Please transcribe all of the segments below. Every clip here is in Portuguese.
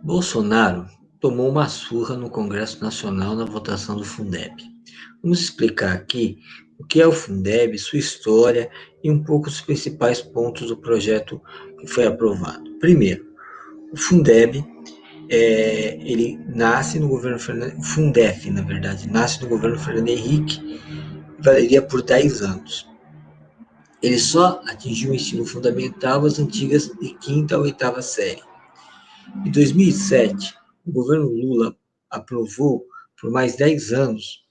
Bolsonaro tomou uma surra no Congresso Nacional na votação do Fundeb. Vamos explicar aqui o que é o Fundeb, sua história e um pouco os principais pontos do projeto que foi aprovado. Primeiro, o Fundeb, ele nasce no governo Fernando, Fundef, na verdade, nasce no governo Fernando Henrique e valeria por 10 anos. Ele só atingiu o ensino fundamental as antigas de quinta a oitava série. Em 2007, o governo Lula aprovou por mais 10 anos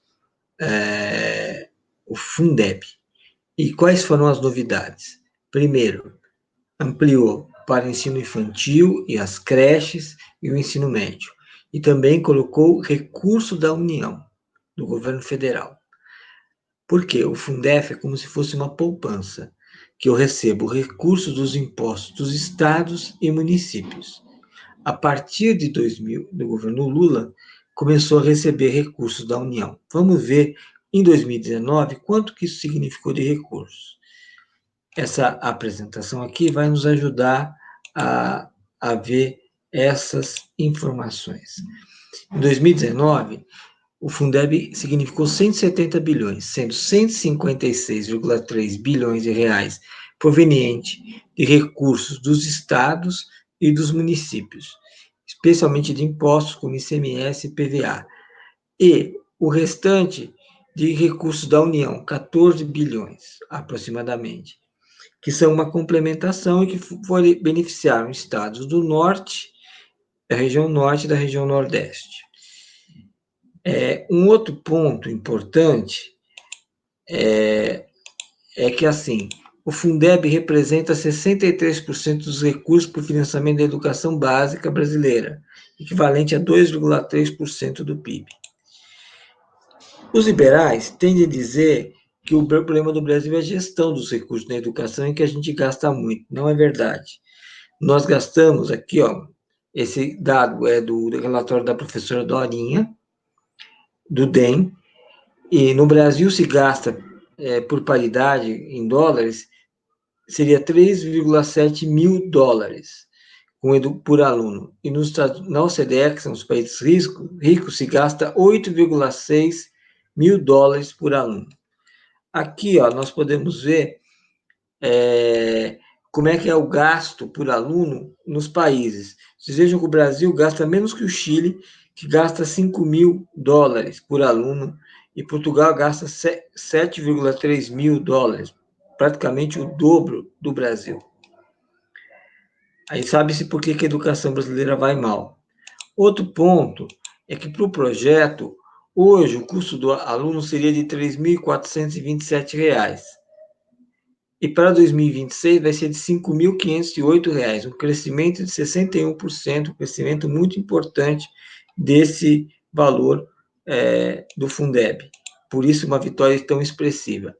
o Fundeb. E quais foram as novidades? Primeiro, ampliou para o ensino infantil e as creches e o ensino médio. E também colocou recurso da União, do governo federal. Por quê? O Fundef é como se fosse uma poupança, que eu recebo recursos dos impostos dos estados e municípios. A partir de 2000, do governo Lula, começou a receber recursos da União. Vamos ver, em 2019, quanto que isso significou de recursos. Essa apresentação aqui vai nos ajudar a ver essas informações. Em 2019, o Fundeb significou 170 bilhões, sendo 156,3 bilhões de reais proveniente de recursos dos estados e dos municípios, especialmente de impostos como ICMS e PVA. E o restante de recursos da União, 14 bilhões aproximadamente, que são uma complementação e que beneficiaram estados do norte, da região norte e da região nordeste. Um outro ponto importante é que, assim, o Fundeb representa 63% dos recursos para o financiamento da educação básica brasileira, equivalente a 2,3% do PIB. Os liberais tendem a dizer que o problema do Brasil é a gestão dos recursos na educação e que a gente gasta muito. Não é verdade. Nós gastamos aqui, esse dado é do relatório da professora Dorinha, do DEM, e no Brasil se gasta, por paridade, em dólares, seria 3,7 mil dólares por aluno. E na OCDE, que são os países ricos, se gasta 8,6 mil dólares por aluno. Aqui, nós podemos ver como é que é o gasto por aluno nos países. Vocês vejam que o Brasil gasta menos que o Chile, que gasta 5 mil dólares por aluno, e Portugal gasta 7,3 mil dólares, praticamente o dobro do Brasil. Aí sabe-se por que a educação brasileira vai mal. Outro ponto é que para o projeto, hoje o custo do aluno seria de R$ 3.427. E para 2026 vai ser de R$ 5.508, um crescimento de 61%, um crescimento muito importante desse valor do Fundeb. Por isso, uma vitória tão expressiva.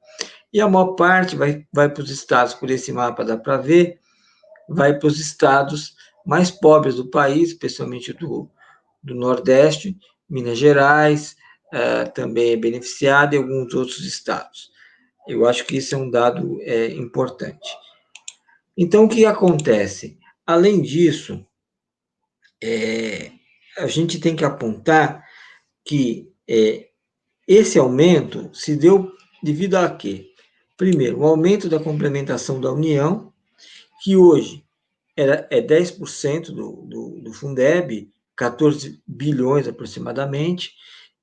E a maior parte vai para os estados, por esse mapa dá para ver, vai para os estados mais pobres do país, especialmente do Nordeste, Minas Gerais, também é beneficiado, e alguns outros estados. Eu acho que isso é um dado importante. Então, o que acontece? Além disso, a gente tem que apontar que esse aumento se deu devido a quê? Primeiro, o aumento da complementação da União, que hoje é 10% do Fundeb, 14 bilhões aproximadamente,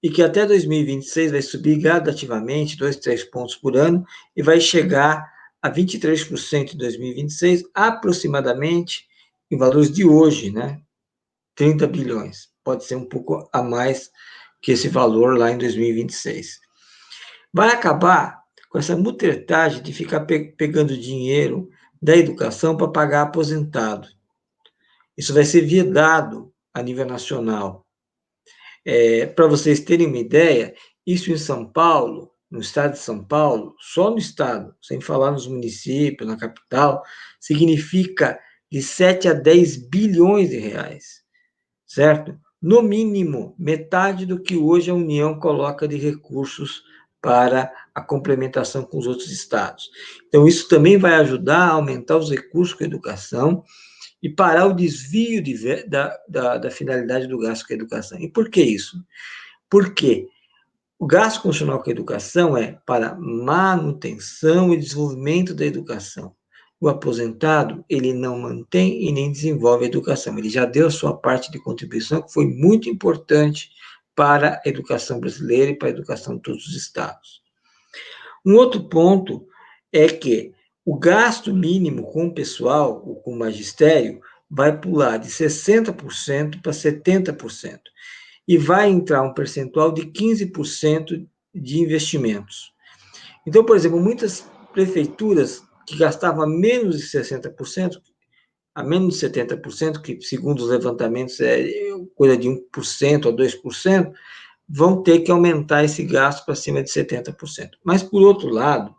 e que até 2026 vai subir gradativamente, 2, 3 pontos por ano, e vai chegar a 23% em 2026, aproximadamente, em valores de hoje, né? 30 bilhões. Pode ser um pouco a mais que esse valor lá em 2026. Vai acabar com essa mutretagem de ficar pegando dinheiro da educação para pagar aposentado. Isso vai ser vedado a nível nacional. Para vocês terem uma ideia, isso em São Paulo, no estado de São Paulo, só no estado, sem falar nos municípios, na capital, significa de 7 a 10 bilhões de reais, certo? No mínimo, metade do que hoje a União coloca de recursos para a complementação com os outros estados. Então, isso também vai ajudar a aumentar os recursos com a educação e parar o desvio da finalidade do gasto com a educação. E por que isso? Porque o gasto constitucional com a educação é para manutenção e desenvolvimento da educação. O aposentado, ele não mantém e nem desenvolve a educação. Ele já deu a sua parte de contribuição, que foi muito importante para a educação brasileira e para a educação de todos os estados. Um outro ponto é que o gasto mínimo com o pessoal, ou com o magistério, vai pular de 60% para 70%. E vai entrar um percentual de 15% de investimentos. Então, por exemplo, muitas prefeituras que gastavam menos de 60%, a menos de 70%, que segundo os levantamentos é coisa de 1% a 2%, vão ter que aumentar esse gasto para cima de 70%. Mas, por outro lado,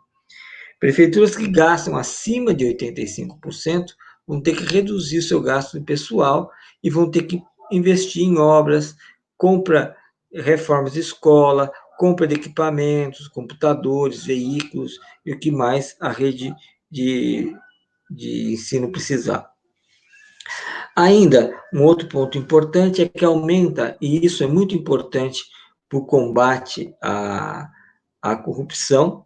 prefeituras que gastam acima de 85% vão ter que reduzir seu gasto de pessoal e vão ter que investir em obras, reformas de escola, compra de equipamentos, computadores, veículos e o que mais a rede de ensino precisar. Ainda, um outro ponto importante é que aumenta, e isso é muito importante para o combate à corrupção,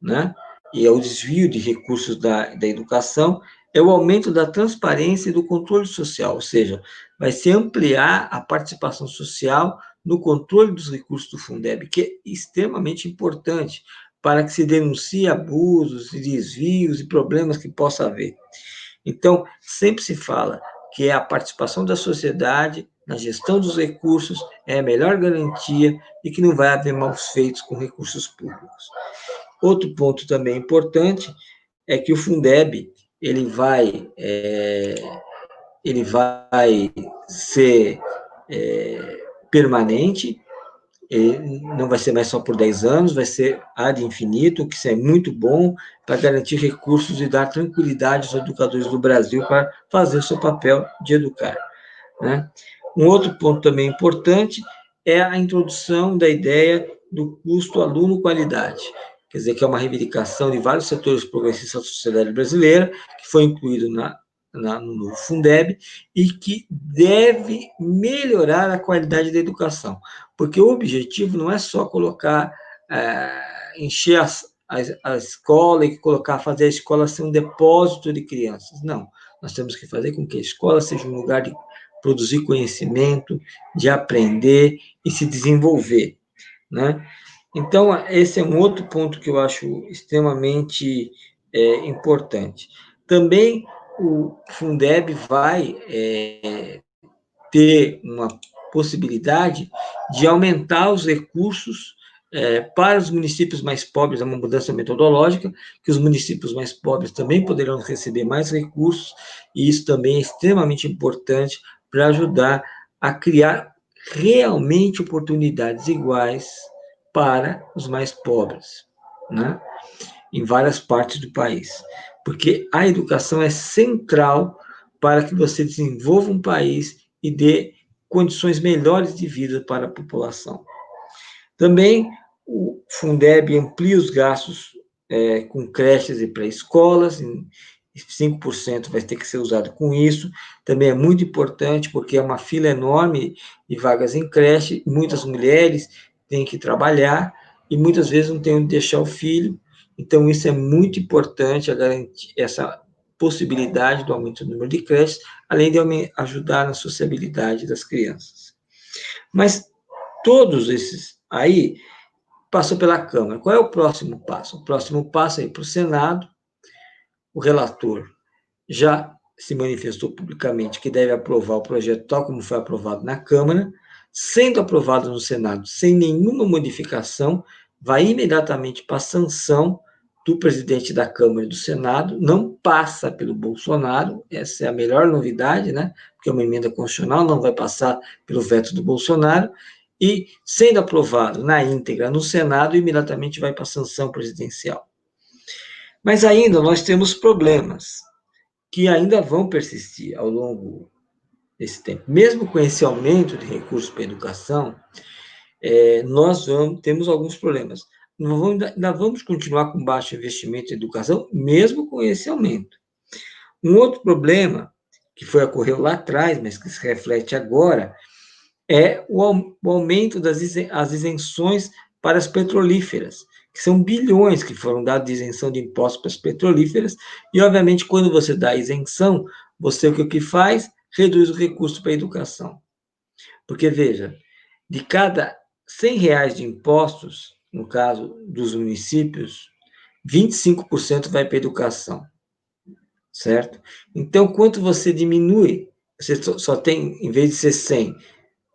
né? E ao desvio de recursos da educação, é o aumento da transparência e do controle social, ou seja, vai se ampliar a participação social no controle dos recursos do Fundeb, que é extremamente importante para que se denuncie abusos e desvios e problemas que possa haver. Então, sempre se fala que a participação da sociedade na gestão dos recursos é a melhor garantia e que não vai haver maus feitos com recursos públicos. Outro ponto também importante é que o Fundeb ele vai ser permanente, ele não vai ser mais só por 10 anos, vai ser ad infinito, o que é muito bom para garantir recursos e dar tranquilidade aos educadores do Brasil para fazer o seu papel de educar, né? Um outro ponto também importante é a introdução da ideia do custo aluno-qualidade, quer dizer, que é uma reivindicação de vários setores progressistas da sociedade brasileira, que foi incluído no Fundeb, e que deve melhorar a qualidade da educação, porque o objetivo não é só colocar, encher a escola e fazer a escola ser um depósito de crianças, não, nós temos que fazer com que a escola seja um lugar de produzir conhecimento, de aprender e se desenvolver, né? Então, esse é um outro ponto que eu acho extremamente importante. Também o Fundeb vai ter uma possibilidade de aumentar os recursos para os municípios mais pobres, é uma mudança metodológica, que os municípios mais pobres também poderão receber mais recursos, e isso também é extremamente importante para ajudar a criar realmente oportunidades iguais para os mais pobres, né? Em várias partes do país. Porque a educação é central para que você desenvolva um país e dê condições melhores de vida para a população. Também o Fundeb amplia os gastos com creches e pré-escolas, 5% vai ter que ser usado com isso. Também é muito importante, porque é uma fila enorme de vagas em creche, muitas mulheres têm que trabalhar, e muitas vezes não têm onde deixar o filho, então isso é muito importante, a garantir essa possibilidade do aumento do número de creches, além de ajudar na sociabilidade das crianças. Mas todos esses aí passou pela Câmara. Qual é o próximo passo? O próximo passo é ir para o Senado. O relator já se manifestou publicamente que deve aprovar o projeto tal como foi aprovado na Câmara. Sendo aprovado no Senado sem nenhuma modificação, vai imediatamente para a sanção do presidente da Câmara e do Senado, não passa pelo Bolsonaro, essa é a melhor novidade, né? Porque é uma emenda constitucional, não vai passar pelo veto do Bolsonaro, e, sendo aprovado na íntegra no Senado, imediatamente vai para a sanção presidencial. Mas ainda nós temos problemas que ainda vão persistir ao longo desse tempo. Mesmo com esse aumento de recursos para a educação, nós temos alguns problemas. Ainda vamos continuar com baixo investimento em educação, mesmo com esse aumento. Um outro problema que foi ocorreu lá atrás, mas que se reflete agora, é o aumento das as isenções para as petrolíferas, que são bilhões que foram dados de isenção de impostos para as petrolíferas, e, obviamente, quando você dá isenção, você o que faz? Reduz o recurso para a educação. Porque, veja, de cada R$ 100 de impostos, no caso dos municípios, 25% vai para a educação, certo? Então, quanto você diminui, você só tem, em vez de ser 100,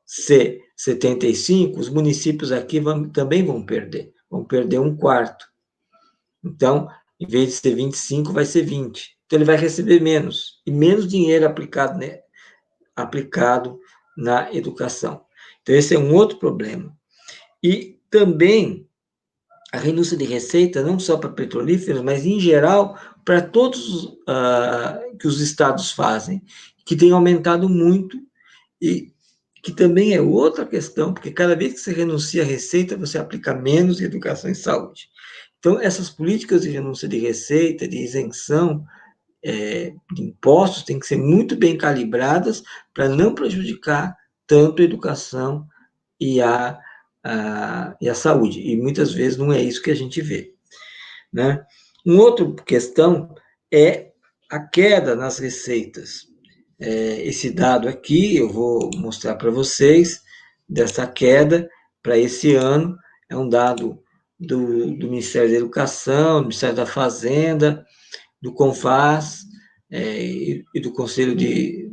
ser 75, os municípios aqui também vão perder um quarto. Então, em vez de ser 25, vai ser 20. Então, ele vai receber menos, e menos dinheiro aplicado, né, aplicado na educação. Então, esse é um outro problema. E também a renúncia de receita, não só para petrolíferos, mas em geral para todos que os estados fazem, que tem aumentado muito e que também é outra questão, porque cada vez que você renuncia à receita, você aplica menos em educação e saúde. Então, essas políticas de renúncia de receita, de isenção de impostos, têm que ser muito bem calibradas para não prejudicar tanto a educação e a saúde. E muitas vezes não é isso que a gente vê, né? Uma outra questão é a queda nas receitas. Esse dado aqui, eu vou mostrar para vocês, dessa queda para esse ano, é um dado do Ministério da Educação, do Ministério da Fazenda, do CONFAS e do Conselho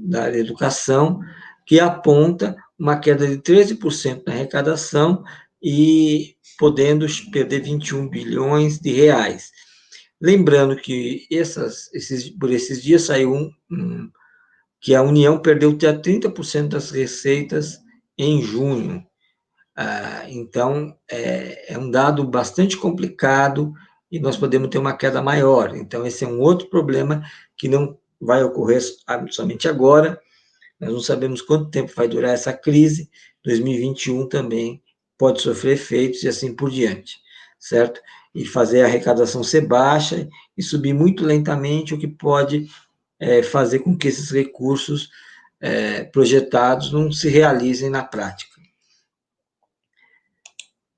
da Educação, que aponta uma queda de 13% na arrecadação e podendo perder 21 bilhões de reais. Lembrando que por esses dias saiu que a União perdeu até 30% das receitas em junho. Então, é um dado bastante complicado e nós podemos ter uma queda maior. Então, esse é um outro problema que não vai ocorrer somente agora. Nós não sabemos quanto tempo vai durar essa crise. 2021 também pode sofrer efeitos e assim por diante, certo? E fazer a arrecadação ser baixa e subir muito lentamente, o que pode fazer com que esses recursos projetados não se realizem na prática.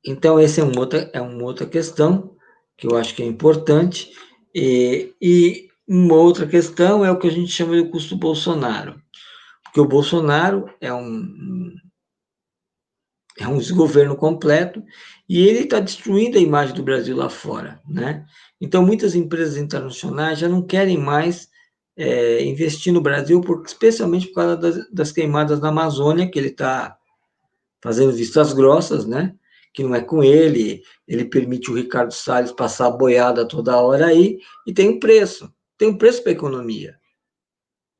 Então, essa é uma outra questão que eu acho que é importante. E uma outra questão é o que a gente chama de custo Bolsonaro. Porque o Bolsonaro é um desgoverno completo e ele está destruindo a imagem do Brasil lá fora, né? Então, muitas empresas internacionais já não querem mais investir no Brasil, especialmente por causa das queimadas na Amazônia, que ele está fazendo vistas grossas, né? Que não é com ele, ele permite o Ricardo Salles passar a boiada toda hora aí, e tem um preço para a economia,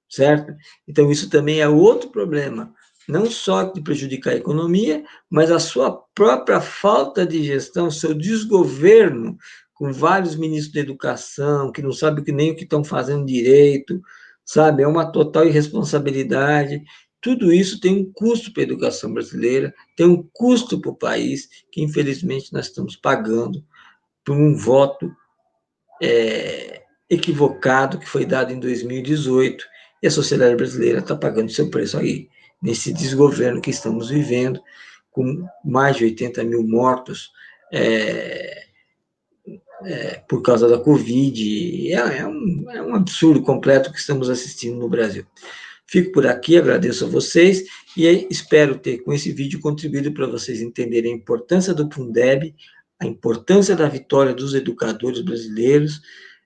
certo? Então, isso também é outro problema, não só de prejudicar a economia, mas a sua própria falta de gestão, seu desgoverno, com vários ministros da educação, que não sabem nem o que estão fazendo direito, sabe? É uma total irresponsabilidade. Tudo isso tem um custo para a educação brasileira, tem um custo para o país, que infelizmente nós estamos pagando por um voto equivocado que foi dado em 2018, e a sociedade brasileira está pagando seu preço aí, nesse desgoverno que estamos vivendo, com mais de 80 mil mortos por causa da Covid. É um absurdo completo que estamos assistindo no Brasil. Fico por aqui, agradeço a vocês e espero ter, com esse vídeo, contribuído para vocês entenderem a importância do Fundeb, a importância da vitória dos educadores brasileiros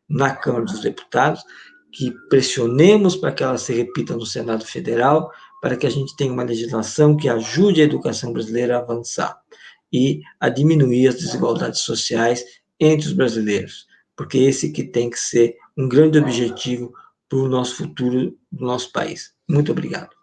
na Câmara dos Deputados, que pressionemos para que ela se repita no Senado Federal, para que a gente tenha uma legislação que ajude a educação brasileira a avançar e a diminuir as desigualdades sociais entre os brasileiros, porque esse que tem que ser um grande objetivo para o nosso futuro do nosso país. Muito obrigado.